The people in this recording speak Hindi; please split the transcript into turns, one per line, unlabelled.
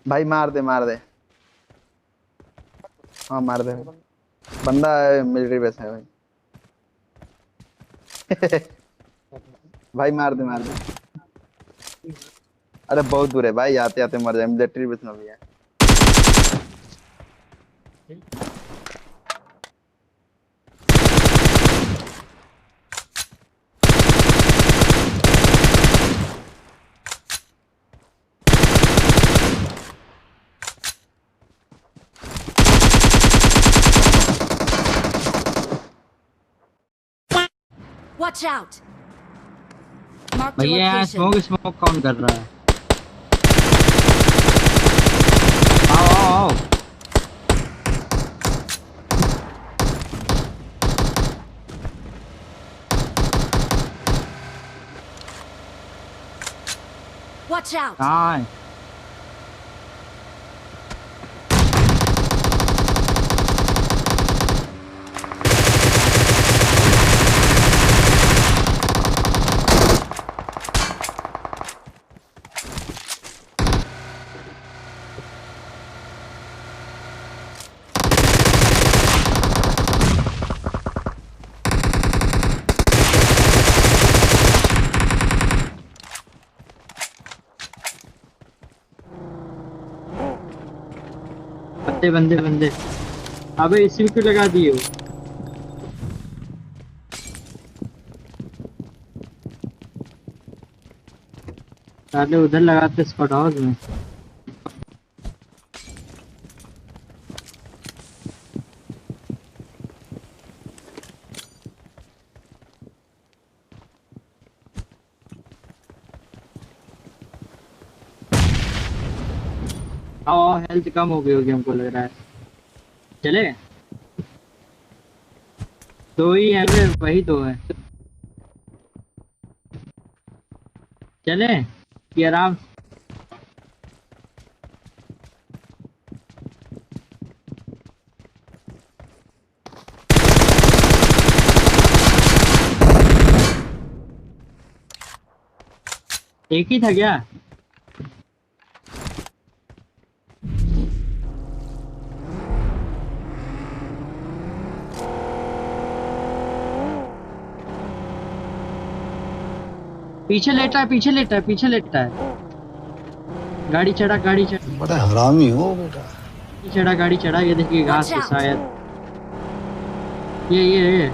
भाई मार दे मार दे। हाँ मार दे। बंदा मिलिट्री बेस है भाई। भाई मार दे मार दे। अरे बहुत दूर है भाई, आते आते मर जाए, मिलिट्री बेस में भी है।
Watch out! Marked a
भैया यहाँ
location.
स्मोक स्मोक कौन कर रहा है? आओ आओ आओ।
Watch out!
कहाँ है? बंदे बंदे बंदे। अबे इसी क्यों लगा दिए हो? साले उधर लगाते स्पॉट हाउस में। आओ हेल्थ कम हो गई होगी हमको लग रहा है। चले दो ही है बे, वही दो है। चले कि आराम। एक ही था क्या? पीछे लेटा है पीछे लेटा है पीछे लेटा है। गाड़ी चढ़ा गाड़ी चढ़ा।
बड़ा हरामी हो बेटा।
गाड़ी चढ़ा गाड़ी चढ़ा। ये देखिए घास
Watch
पे
out!
शायद ये